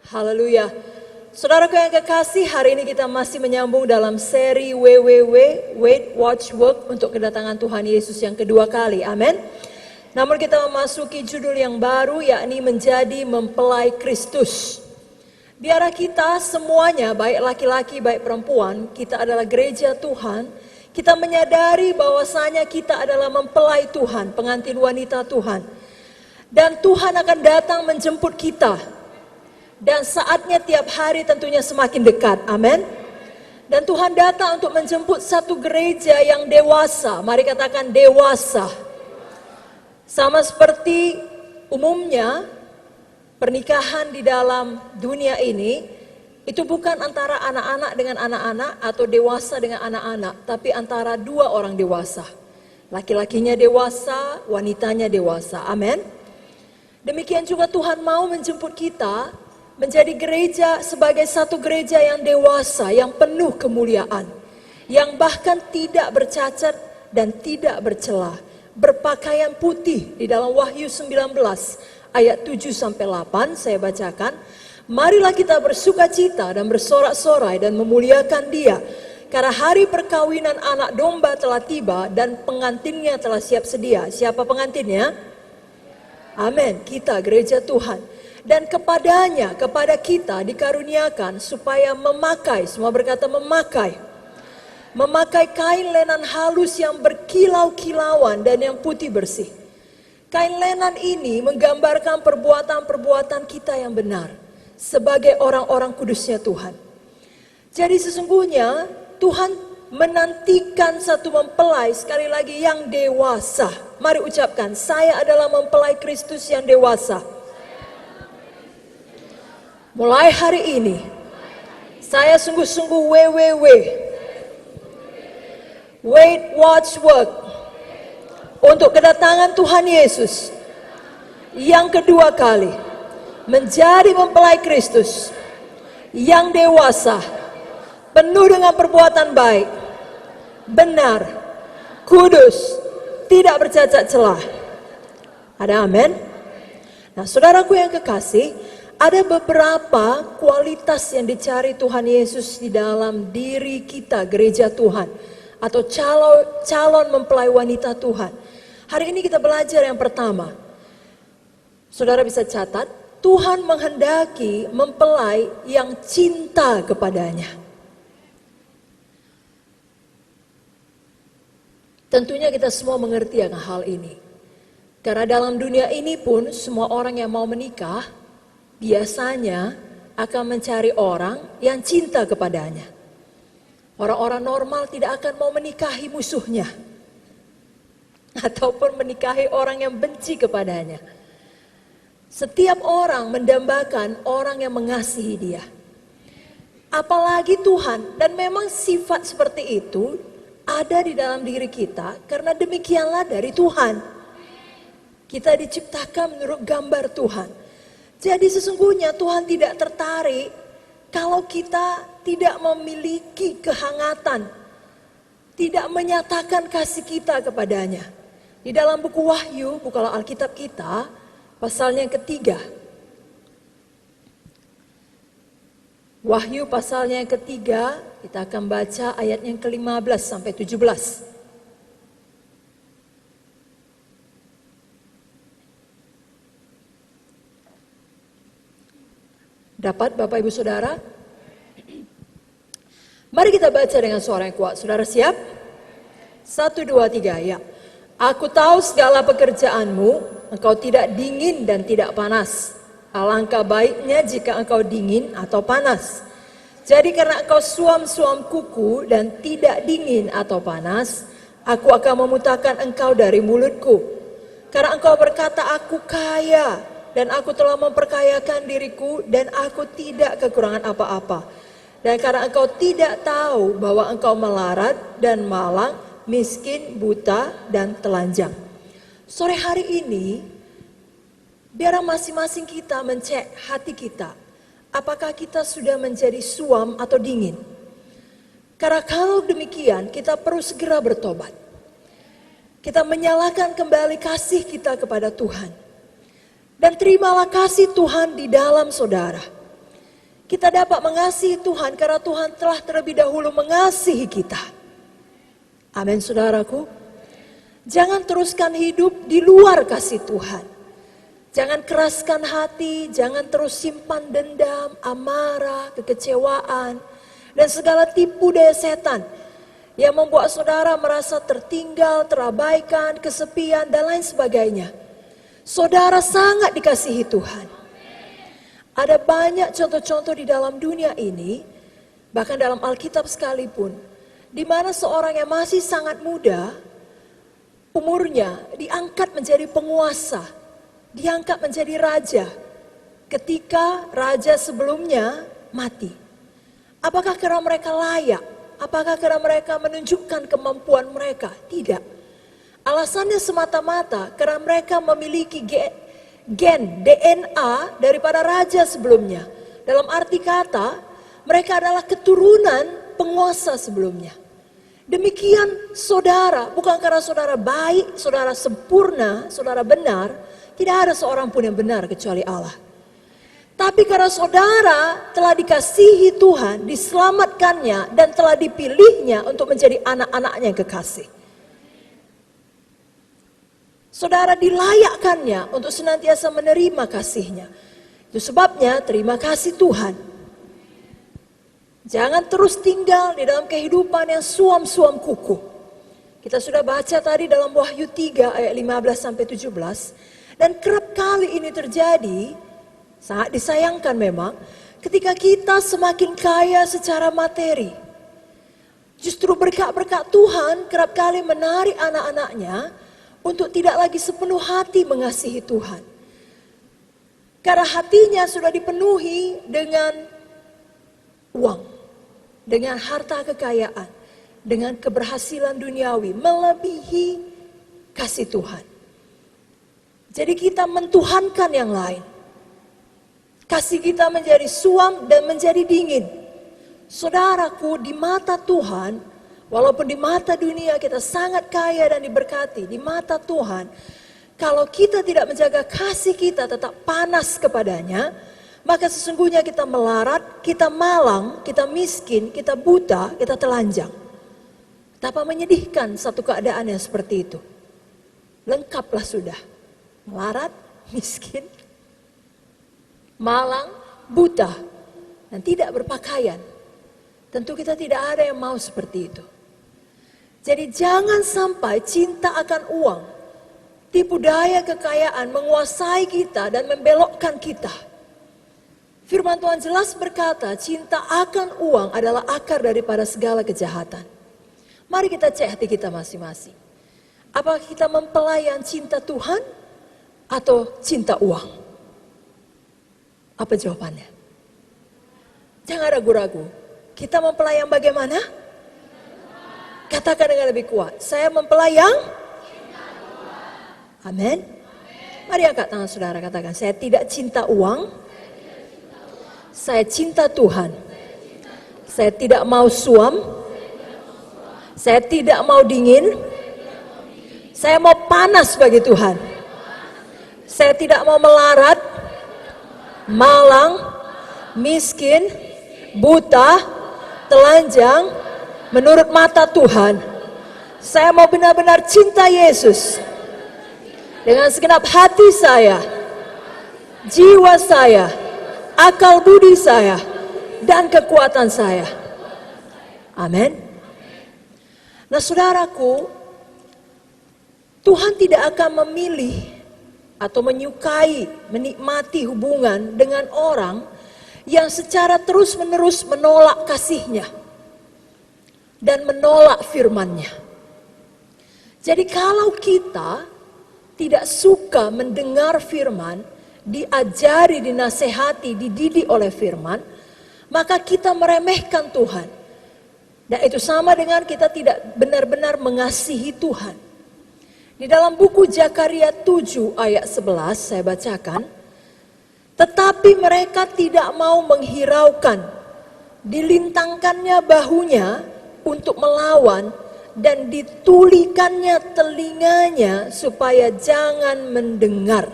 Haleluya. Saudaraku yang kekasih, hari ini kita masih menyambung dalam seri WWW, Wait, Watch, Work untuk kedatangan Tuhan Yesus yang kedua kali. Amin. Namun kita memasuki judul yang baru, yakni menjadi mempelai Kristus. Biarlah kita semuanya, baik laki-laki, baik perempuan, kita adalah gereja Tuhan. Kita menyadari bahwasanya kita adalah mempelai Tuhan, pengantin wanita Tuhan. Dan Tuhan akan datang menjemput kita. Dan saatnya tiap hari tentunya semakin dekat, amin. Dan Tuhan datang untuk menjemput satu gereja yang dewasa, mari katakan dewasa. Sama seperti umumnya pernikahan di dalam dunia ini, itu bukan antara anak-anak dengan anak-anak atau dewasa dengan anak-anak, tapi antara dua orang dewasa. Laki-lakinya dewasa, wanitanya dewasa, amin. Demikian juga Tuhan mau menjemput kita menjadi gereja sebagai satu gereja yang dewasa, yang penuh kemuliaan, yang bahkan tidak bercacat dan tidak bercela, berpakaian putih. Di dalam Wahyu 19 ayat 7-8 saya bacakan, marilah kita bersukacita dan bersorak-sorai dan memuliakan Dia, karena hari perkawinan anak domba telah tiba dan pengantinnya telah siap sedia. Siapa pengantinnya? Amin, kita gereja Tuhan. Dan kepadanya, kepada kita dikaruniakan supaya memakai, semua berkata memakai. Memakai kain lenan halus yang berkilau-kilauan dan yang putih bersih. Kain lenan ini menggambarkan perbuatan-perbuatan kita yang benar. Sebagai orang-orang kudusnya Tuhan. Jadi sesungguhnya Tuhan menantikan satu mempelai, sekali lagi yang dewasa. Mari ucapkan, saya adalah mempelai Kristus yang dewasa. Mulai hari ini, saya sungguh-sungguh WWW, Wait, Watch, Work, untuk kedatangan Tuhan Yesus yang kedua kali, menjadi mempelai Kristus yang dewasa, penuh dengan perbuatan baik, benar, kudus, tidak bercacat celah. Ada amin? Nah, saudaraku yang kekasih, ada beberapa kualitas yang dicari Tuhan Yesus di dalam diri kita, gereja Tuhan, atau calon mempelai wanita Tuhan. Hari ini kita belajar yang pertama. Saudara bisa catat, Tuhan menghendaki mempelai yang cinta kepadanya. Tentunya kita semua mengerti akan hal ini. Karena dalam dunia ini pun semua orang yang mau menikah biasanya akan mencari orang yang cinta kepadanya. Orang-orang normal tidak akan mau menikahi musuhnya. Ataupun menikahi orang yang benci kepadanya. Setiap orang mendambakan orang yang mengasihi dia. Apalagi Tuhan, dan memang sifat seperti itu ada di dalam diri kita karena demikianlah dari Tuhan. Kita diciptakan menurut gambar Tuhan. Jadi sesungguhnya Tuhan tidak tertarik kalau kita tidak memiliki kehangatan, tidak menyatakan kasih kita kepadanya. Di dalam buku Wahyu, bukalah Alkitab kita, pasalnya yang ketiga. Wahyu pasalnya yang ketiga, kita akan baca ayat yang ke-15 sampai 17. Dapat Bapak Ibu Saudara? Mari kita baca dengan suara yang kuat. Saudara siap? 1, 2, 3 ya. Aku tahu segala pekerjaanmu, engkau tidak dingin dan tidak panas. Alangkah baiknya jika engkau dingin atau panas. Jadi karena engkau suam-suam kuku dan tidak dingin atau panas, aku akan memutahkan engkau dari mulutku. Karena engkau berkata, aku kaya, dan aku telah memperkayakan diriku dan aku tidak kekurangan apa-apa. Dan karena engkau tidak tahu bahwa engkau melarat dan malang, miskin, buta, dan telanjang. Sore hari ini, biar masing-masing kita mencek hati kita. Apakah kita sudah menjadi suam atau dingin? Karena kalau demikian, kita perlu segera bertobat. Kita menyalakan kembali kasih kita kepada Tuhan. Dan terimalah kasih Tuhan di dalam saudara. Kita dapat mengasihi Tuhan karena Tuhan telah terlebih dahulu mengasihi kita. Amin, saudaraku. Jangan teruskan hidup di luar kasih Tuhan. Jangan keraskan hati, jangan terus simpan dendam, amarah, kekecewaan, dan segala tipu daya setan yang membuat saudara merasa tertinggal, terabaikan, kesepian, dan lain sebagainya. Saudara sangat dikasihi Tuhan. Ada banyak contoh-contoh di dalam dunia ini, bahkan dalam Alkitab sekalipun, di mana seorang yang masih sangat muda, umurnya diangkat menjadi penguasa, diangkat menjadi raja, ketika raja sebelumnya mati. Apakah karena mereka layak? Apakah karena mereka menunjukkan kemampuan mereka? Tidak. Alasannya semata-mata karena mereka memiliki gen DNA daripada raja sebelumnya. Dalam arti kata, mereka adalah keturunan penguasa sebelumnya. Demikian saudara, bukan karena saudara baik, saudara sempurna, saudara benar, tidak ada seorang pun yang benar kecuali Allah. Tapi karena saudara telah dikasihi Tuhan, diselamatkannya, dan telah dipilihnya untuk menjadi anak-anaknya yang kekasih. Saudara dilayakkannya untuk senantiasa menerima kasihnya. Itu sebabnya terima kasih Tuhan. Jangan terus tinggal di dalam kehidupan yang suam-suam kuku. Kita sudah baca tadi dalam Wahyu 3 ayat 15-17. Dan kerap kali ini terjadi, sangat disayangkan memang, ketika kita semakin kaya secara materi. Justru berkat-berkat Tuhan kerap kali menarik anak-anaknya untuk tidak lagi sepenuh hati mengasihi Tuhan. Karena hatinya sudah dipenuhi dengan uang, dengan harta kekayaan, dengan keberhasilan duniawi, melebihi kasih Tuhan. Jadi kita mentuhankan yang lain. Kasih kita menjadi suam dan menjadi dingin. Saudaraku, di mata Tuhan, walaupun di mata dunia kita sangat kaya dan diberkati, di mata Tuhan, kalau kita tidak menjaga kasih kita tetap panas kepadanya, maka sesungguhnya kita melarat, kita malang, kita miskin, kita buta, kita telanjang. Betapa menyedihkan satu keadaan yang seperti itu. Lengkaplah sudah. Melarat, miskin, malang, buta, dan tidak berpakaian. Tentu kita tidak ada yang mau seperti itu. Jadi jangan sampai cinta akan uang, tipu daya kekayaan menguasai kita dan membelokkan kita. Firman Tuhan jelas berkata, cinta akan uang adalah akar daripada segala kejahatan. Mari kita cek hati kita masing-masing. Apakah kita mempelayan cinta Tuhan atau cinta uang? Apa jawabannya? Jangan ragu-ragu. Kita mempelai yang bagaimana? Katakan dengan lebih kuat. Saya mempelai yang? Amin. Mari angkat tangan saudara, katakan. Saya tidak cinta uang. Saya cinta Tuhan. Saya tidak mau suam. Saya tidak mau dingin. Saya mau panas bagi Tuhan. Saya tidak mau melarat, malang, miskin, buta, telanjang, menurut mata Tuhan. Saya mau benar-benar cinta Yesus dengan segenap hati saya, jiwa saya, akal budi saya, dan kekuatan saya. Amin. Nah saudaraku, Tuhan tidak akan memilih atau menyukai, menikmati hubungan dengan orang yang secara terus-menerus menolak kasih-Nya dan menolak firman-Nya. Jadi kalau kita tidak suka mendengar firman, diajari, dinasehati, dididik oleh firman, maka kita meremehkan Tuhan. Dan itu sama dengan kita tidak benar-benar mengasihi Tuhan. Di dalam buku Zakaria 7 ayat 11 saya bacakan. Tetapi mereka tidak mau menghiraukan, dilintangkannya bahunya untuk melawan dan ditulikannya telinganya supaya jangan mendengar.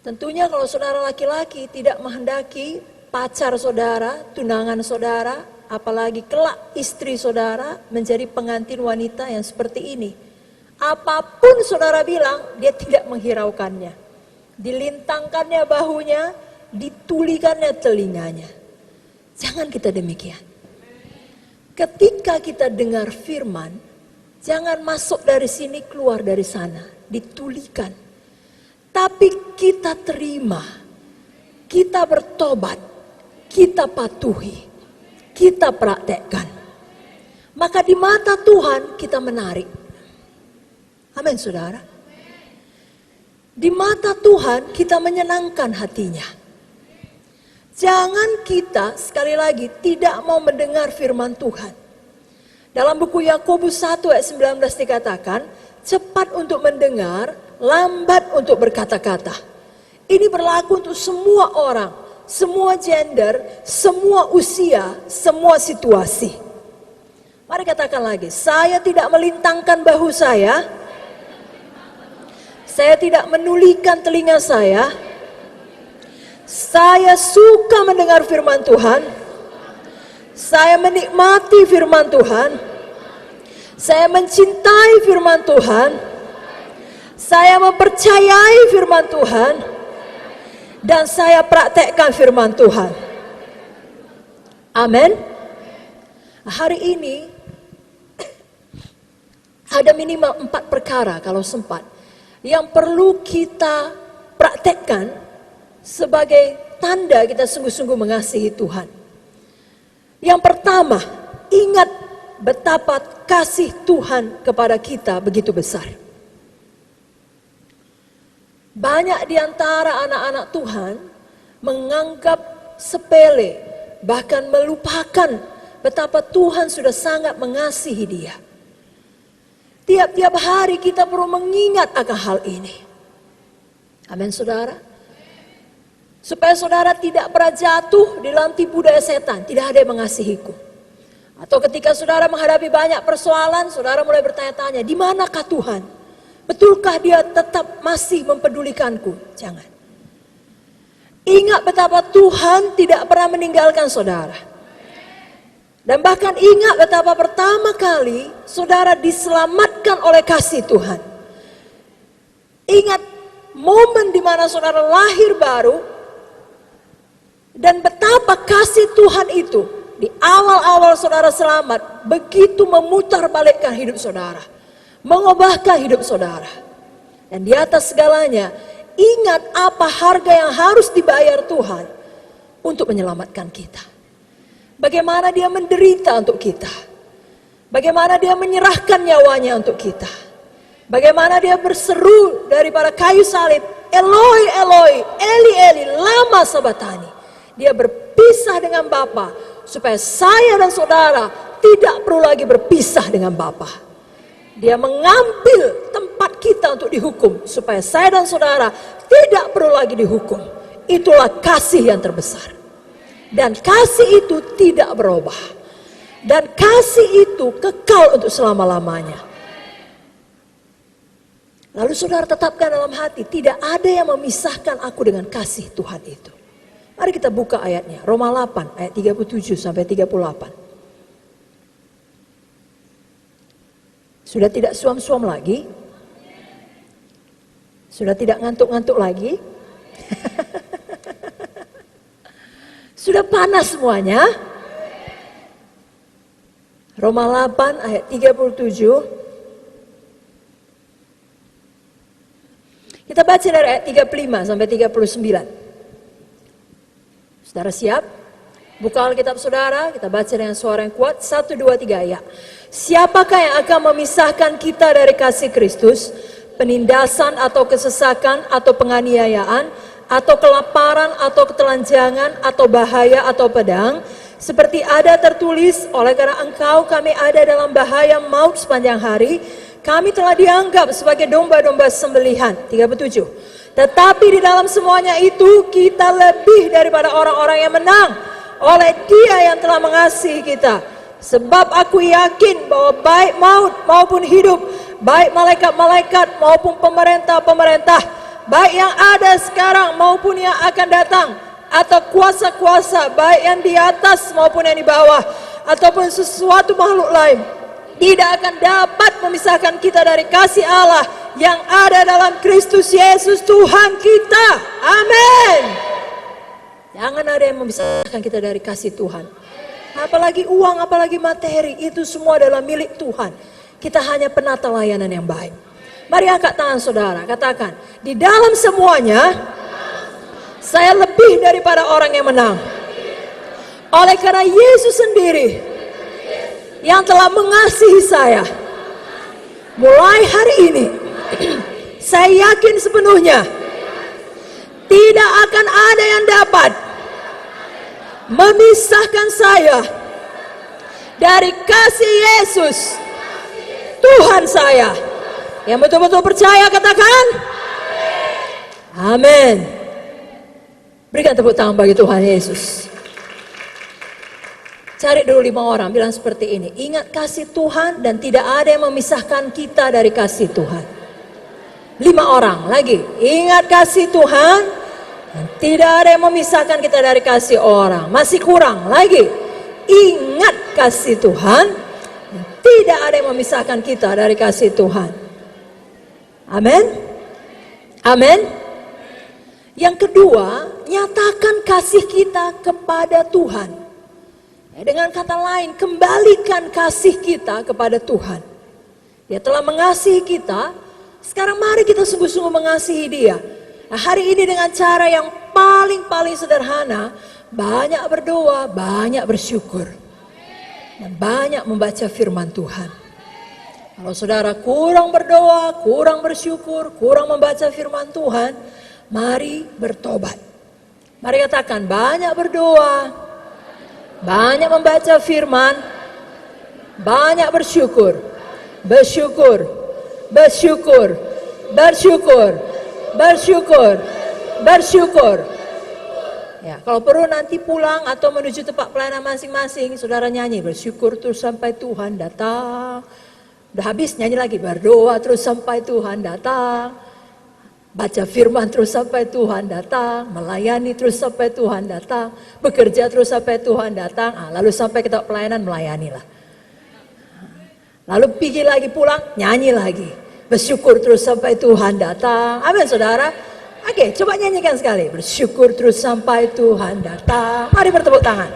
Tentunya kalau saudara laki-laki tidak menghendaki pacar saudara, tunangan saudara, apalagi kelak istri saudara menjadi pengantin wanita yang seperti ini. Apapun saudara bilang, dia tidak menghiraukannya. Dilintangkannya bahunya, ditulikannya telinganya. Jangan kita demikian. Ketika kita dengar firman, jangan masuk dari sini keluar dari sana, ditulikan. Tapi kita terima, kita bertobat, kita patuhi, kita praktekkan. Maka di mata Tuhan kita menarik. Amin saudara. Di mata Tuhan kita menyenangkan hatinya. Jangan kita sekali lagi tidak mau mendengar firman Tuhan. Dalam buku Yakobus 1 ayat 19 dikatakan, cepat untuk mendengar, lambat untuk berkata-kata. Ini berlaku untuk semua orang, semua gender, semua usia, semua situasi. Mari katakan lagi, saya tidak melintangkan bahu saya tidak menulikan telinga saya suka mendengar firman Tuhan. Saya menikmati firman Tuhan. Saya mencintai firman Tuhan. Saya mempercayai firman Tuhan. Dan saya praktekkan firman Tuhan. Amin. Hari ini ada minimal 4 perkara kalau sempat yang perlu kita praktekkan sebagai tanda kita sungguh-sungguh mengasihi Tuhan. Yang pertama, ingat betapa kasih Tuhan kepada kita begitu besar. Banyak di antara anak-anak Tuhan menganggap sepele, bahkan melupakan betapa Tuhan sudah sangat mengasihi dia. Tiap-tiap hari kita perlu mengingat akan hal ini. Amin saudara. Supaya saudara tidak pernah jatuh di dalam tipu daya setan. Tidak ada yang mengasihiku. Atau ketika saudara menghadapi banyak persoalan, saudara mulai bertanya-tanya, di manakah Tuhan? Betulkah dia tetap masih mempedulikanku? Jangan. Ingat betapa Tuhan tidak pernah meninggalkan saudara. Dan bahkan ingat betapa pertama kali saudara diselamatkan oleh kasih Tuhan. Ingat momen di mana saudara lahir baru. Dan betapa kasih Tuhan itu di awal-awal saudara selamat begitu memutarbalikkan hidup saudara. Mengubahkan hidup saudara. Dan di atas segalanya ingat apa harga yang harus dibayar Tuhan untuk menyelamatkan kita. Bagaimana dia menderita untuk kita. Bagaimana dia menyerahkan nyawanya untuk kita. Bagaimana dia berseru daripada kayu salib, Eloi, Eloi, Eli, Eli, lama sabatani. Dia berpisah dengan Bapa supaya saya dan saudara tidak perlu lagi berpisah dengan Bapa. Dia mengambil tempat kita untuk dihukum supaya saya dan saudara tidak perlu lagi dihukum. Itulah kasih yang terbesar. Dan kasih itu tidak berubah. Dan kasih itu kekal untuk selama-lamanya. Lalu saudara tetapkan dalam hati, tidak ada yang memisahkan aku dengan kasih Tuhan itu. Mari kita buka ayatnya, Roma 8 ayat 37 sampai 38. Sudah tidak suam-suam lagi? Sudah tidak ngantuk-ngantuk lagi? Sudah panas semuanya? Roma 8 ayat 37. Kita baca dari ayat 35 sampai 39. Saudara siap? Buka Alkitab saudara, kita baca dengan suara yang kuat. 1, 2, 3 ya. Siapakah yang akan memisahkan kita dari kasih Kristus? Penindasan atau kesesakan atau penganiayaan atau kelaparan atau ketelanjangan atau bahaya atau pedang? Seperti ada tertulis, oleh karena engkau kami ada dalam bahaya maut sepanjang hari. Kami telah dianggap sebagai domba-domba sembelihan. 37. Tetapi di dalam semuanya itu kita lebih daripada orang-orang yang menang oleh Dia yang telah mengasihi kita. Sebab aku yakin bahwa baik maut maupun hidup, baik malaikat-malaikat maupun pemerintah-pemerintah, baik yang ada sekarang maupun yang akan datang, atau kuasa-kuasa baik yang di atas maupun yang di bawah, ataupun sesuatu makhluk lain, tidak akan dapat memisahkan kita dari kasih Allah yang ada dalam Kristus Yesus Tuhan kita. Amin. Jangan ada yang memisahkan kita dari kasih Tuhan. Apalagi uang, apalagi materi, itu semua adalah milik Tuhan. Kita hanya penata layanan yang baik. Mari angkat tangan saudara, katakan, di dalam semuanya saya lebih daripada orang yang menang. Oleh karena Yesus sendiri yang telah mengasihi saya, mulai hari ini saya yakin sepenuhnya tidak akan ada yang dapat memisahkan saya dari kasih Yesus Tuhan saya. Yang betul-betul percaya katakan amin. Berikan tepuk tangan bagi Tuhan Yesus. Cari dulu 5 orang, bilang seperti ini. Ingat kasih Tuhan dan tidak ada yang memisahkan kita dari kasih Tuhan. 5 orang lagi. Ingat kasih Tuhan dan tidak ada yang memisahkan kita dari kasih orang. Masih kurang lagi. Ingat kasih Tuhan dan tidak ada yang memisahkan kita dari kasih Tuhan. Amin. Amin. Yang kedua, nyatakan kasih kita kepada Tuhan. Dengan kata lain, kembalikan kasih kita kepada Tuhan. Dia telah mengasihi kita, sekarang mari kita sungguh-sungguh mengasihi Dia. Nah, hari ini dengan cara yang paling sederhana, banyak berdoa, banyak bersyukur, dan banyak membaca firman Tuhan. Kalau saudara kurang berdoa, kurang bersyukur, kurang membaca firman Tuhan, mari bertobat. Mari katakan, banyak berdoa, banyak membaca firman, banyak bersyukur, bersyukur, bersyukur, bersyukur, bersyukur, bersyukur. Ya, kalau perlu nanti pulang atau menuju tempat pelayanan masing-masing, saudara nyanyi bersyukur terus sampai Tuhan datang. Udah habis nyanyi lagi, berdoa terus sampai Tuhan datang. Baca firman terus sampai Tuhan datang, melayani terus sampai Tuhan datang, bekerja terus sampai Tuhan datang, lalu sampai kita pelayanan melayanilah. Lalu pergi lagi pulang, nyanyi lagi, bersyukur terus sampai Tuhan datang. Amin saudara. Oke, coba nyanyikan sekali, bersyukur terus sampai Tuhan datang. Mari bertepuk tangan.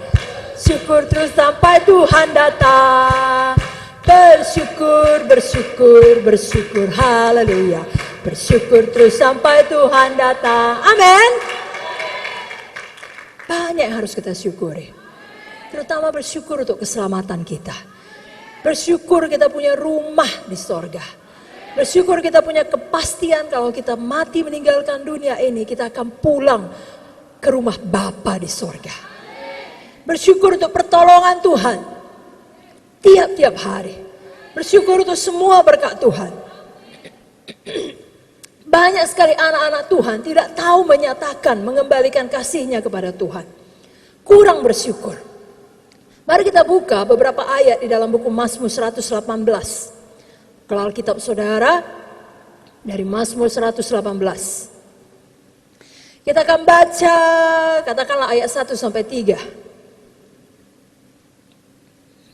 Syukur terus sampai Tuhan datang. Bersyukur, bersyukur, bersyukur, haleluya. Bersyukur terus sampai Tuhan datang. Amin. Banyak yang harus kita syukuri. Terutama bersyukur untuk keselamatan kita. Bersyukur kita punya rumah di sorga. Bersyukur kita punya kepastian kalau kita mati meninggalkan dunia ini, kita akan pulang ke rumah Bapa di sorga. Bersyukur untuk pertolongan Tuhan tiap-tiap hari. Bersyukur untuk semua berkat Tuhan. Banyak sekali anak-anak Tuhan tidak tahu menyatakan, mengembalikan kasihnya kepada Tuhan. Kurang bersyukur. Mari kita buka beberapa ayat di dalam buku Mazmur 118. Kalau Alkitab saudara, dari Mazmur 118. Kita akan baca, katakanlah ayat 1 sampai 3.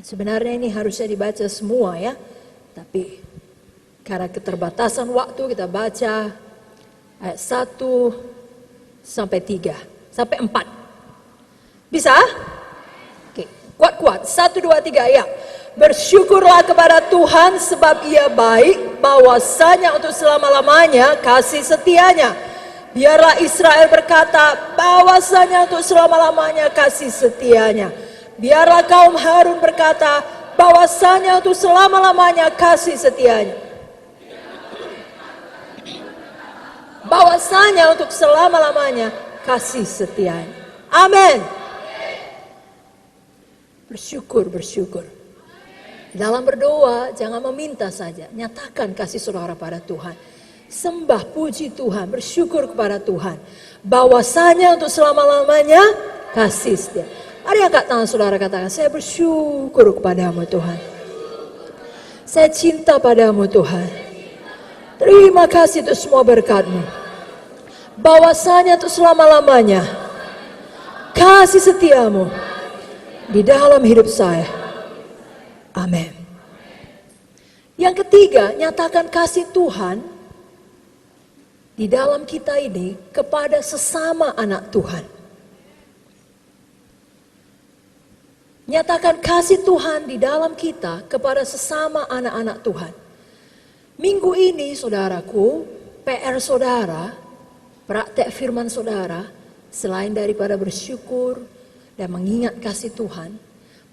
Sebenarnya ini harusnya dibaca semua ya, tapi karena keterbatasan waktu kita baca ayat 1 sampai 3, sampai 4. Bisa? Oke, kuat-kuat. 1, 2, 3 ya. Bersyukurlah kepada Tuhan sebab Ia baik, bahwasanya untuk selama-lamanya kasih setianya. Biarlah Israel berkata, bahwasanya untuk selama-lamanya kasih setianya. Biarlah kaum Harun berkata, bahwasanya untuk selama-lamanya kasih setianya. Bahwasanya untuk selama-lamanya kasih setianya. Amin. Bersyukur, bersyukur. Dalam berdoa jangan meminta saja, nyatakan kasih saudara pada Tuhan. Sembah, puji Tuhan, bersyukur kepada Tuhan. Bahwasanya untuk selama-lamanya kasih setia. Mari angkat tangan saudara, katakan, saya bersyukur kepadamu Tuhan. Saya cinta padamu Tuhan. Terima kasih untuk semua berkat-Mu. bahwasanya untuk selama-lamanya kasih setiamu di dalam hidup saya. Amin. Yang ketiga, nyatakan kasih Tuhan di dalam kita ini kepada sesama anak Tuhan. Nyatakan kasih Tuhan di dalam kita kepada sesama anak-anak Tuhan. Minggu ini saudaraku, PR saudara, praktek firman saudara, selain daripada bersyukur dan mengingat kasih Tuhan,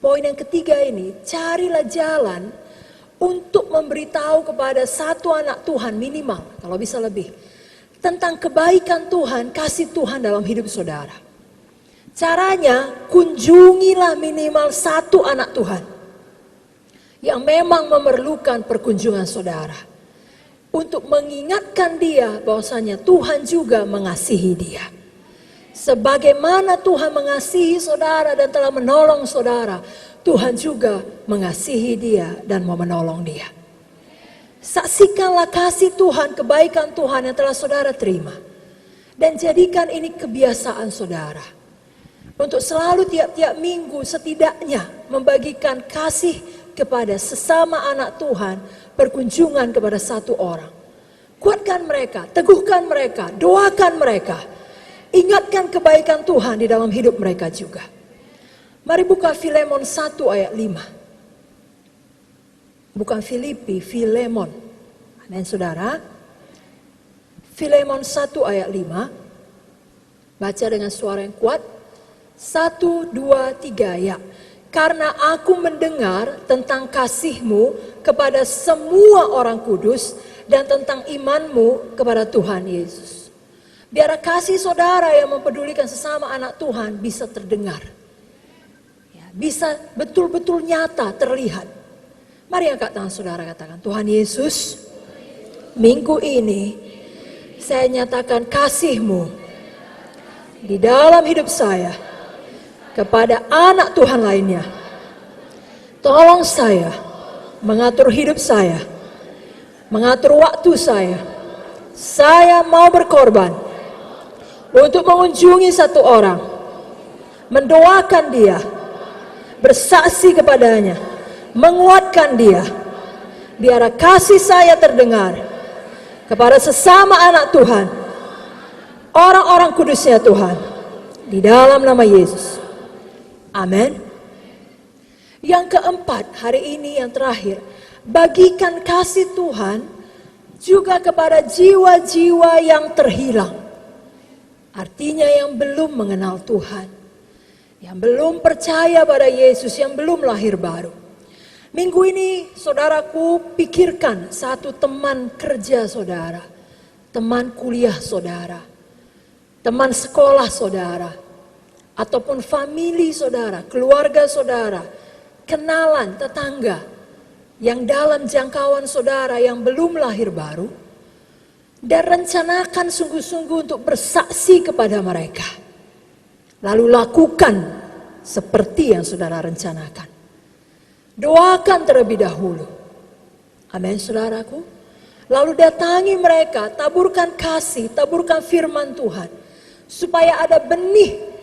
poin yang ketiga ini, carilah jalan untuk memberitahu kepada satu anak Tuhan minimal, kalau bisa lebih, tentang kebaikan Tuhan, kasih Tuhan dalam hidup saudara. Caranya, kunjungilah minimal satu anak Tuhan yang memang memerlukan perkunjungan saudara, untuk mengingatkan dia bahwasanya Tuhan juga mengasihi dia. Sebagaimana Tuhan mengasihi saudara dan telah menolong saudara, Tuhan juga mengasihi dia dan mau menolong dia. Saksikanlah kasih Tuhan, kebaikan Tuhan yang telah saudara terima, dan jadikan ini kebiasaan saudara. Untuk selalu tiap-tiap minggu setidaknya membagikan kasih kepada sesama anak Tuhan, berkunjungan kepada satu orang. Kuatkan mereka, teguhkan mereka, doakan mereka. Ingatkan kebaikan Tuhan di dalam hidup mereka juga. Mari buka Filemon 1 ayat 5. Bukan Filipi, Filemon. Amin saudara. Filemon 1 ayat 5. Baca dengan suara yang kuat. 1, 2, 3 ya. Karena aku mendengar tentang kasihmu kepada semua orang kudus dan tentang imanmu kepada Tuhan Yesus. Biar kasih saudara yang mempedulikan sesama anak Tuhan bisa terdengar. Ya, bisa betul-betul nyata, terlihat. Mari angkat tangan saudara, katakan, Tuhan Yesus, minggu ini saya nyatakan kasih-Mu di dalam hidup saya kepada anak Tuhan lainnya. Tolong saya mengatur hidup saya, mengatur waktu saya. Saya mau berkorban untuk mengunjungi satu orang, mendoakan dia, bersaksi kepadanya, menguatkan dia. Biar kasih saya terdengar kepada sesama anak Tuhan, orang-orang kudusnya Tuhan, di dalam nama Yesus. Amin. Yang keempat, hari ini yang terakhir, bagikan kasih Tuhan juga kepada jiwa-jiwa yang terhilang. Artinya yang belum mengenal Tuhan, yang belum percaya pada Yesus, yang belum lahir baru. Minggu ini saudaraku, pikirkan satu teman kerja saudara, teman kuliah saudara, teman sekolah saudara, ataupun famili saudara, keluarga saudara, kenalan, tetangga, yang dalam jangkauan saudara yang belum lahir baru, dan rencanakan sungguh-sungguh untuk bersaksi kepada mereka. Lalu lakukan seperti yang saudara rencanakan. Doakan terlebih dahulu. Amin saudaraku. Lalu datangi mereka, taburkan kasih, taburkan firman Tuhan. Supaya ada benih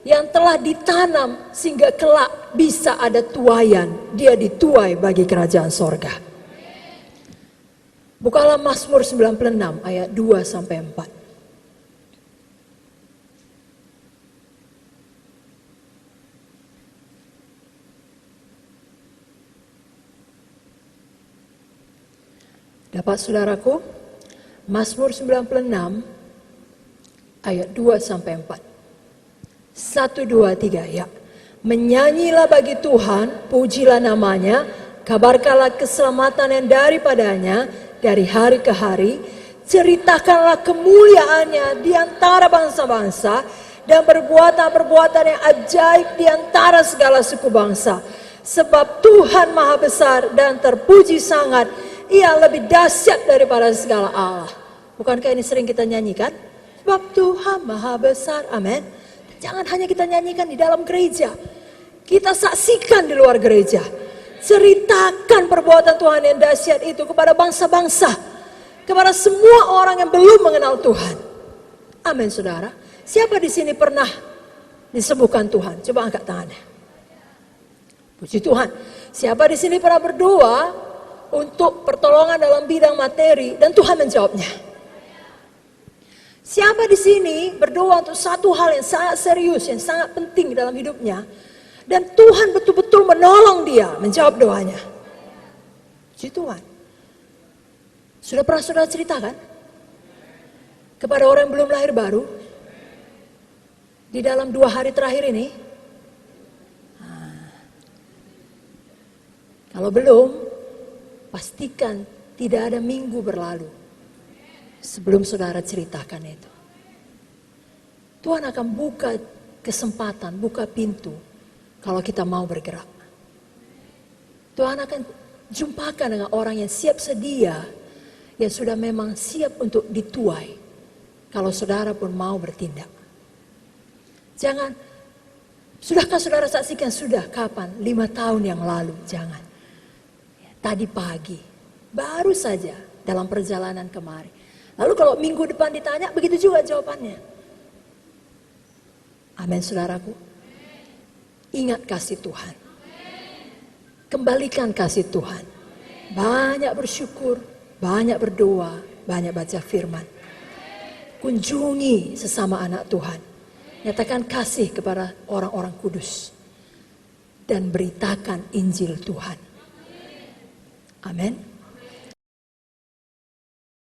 yang telah ditanam sehingga kelak bisa ada tuaian. Dia dituai bagi kerajaan sorga. Bukalah Mazmur 96 ayat 2 sampai 4. Dapat saudaraku? Mazmur 96 ayat 2 sampai 4. 1, 2, 3 ya. Menyanyilah bagi Tuhan, pujilah namanya, kabarkanlah keselamatan yang daripadanya dari hari ke hari, ceritakanlah kemuliaannya di antara bangsa-bangsa dan perbuatan-perbuatan yang ajaib di antara segala suku bangsa. Sebab Tuhan maha besar dan terpuji sangat, ia lebih dahsyat daripada segala Allah. Bukankah ini sering kita nyanyikan? Sebab Tuhan maha besar, amin. Jangan hanya kita nyanyikan di dalam gereja. Kita saksikan di luar gereja. Ceritakan perbuatan Tuhan yang dahsyat itu kepada bangsa-bangsa. Kepada semua orang yang belum mengenal Tuhan. Amin saudara. Siapa di sini pernah disembuhkan Tuhan? Coba angkat tangannya. Puji Tuhan. Siapa di sini pernah berdoa untuk pertolongan dalam bidang materi dan Tuhan menjawabnya? Siapa di sini berdoa untuk satu hal yang sangat serius, yang sangat penting dalam hidupnya, dan Tuhan betul-betul menolong dia menjawab doanya? Puji Tuhan. Sudah pernah saudara ceritakan kepada orang yang belum lahir baru di dalam 2 hari terakhir ini? Kalau belum, pastikan tidak ada minggu berlalu sebelum saudara ceritakan itu. Tuhan akan buka kesempatan, buka pintu kalau kita mau bergerak. Tuhan akan jumpakan dengan orang yang siap sedia, yang sudah memang siap untuk dituai. Kalau saudara pun mau bertindak. Jangan, sudahkah saudara saksikan? Sudah, kapan? 5 tahun yang lalu, jangan. Tadi pagi, baru saja dalam perjalanan kemarin. Lalu kalau minggu depan ditanya, begitu juga jawabannya. Amin saudaraku. Ingat kasih Tuhan. Kembalikan kasih Tuhan. Banyak bersyukur, banyak berdoa, banyak baca firman. Kunjungi sesama anak Tuhan. Nyatakan kasih kepada orang-orang kudus. Dan beritakan Injil Tuhan. Amin.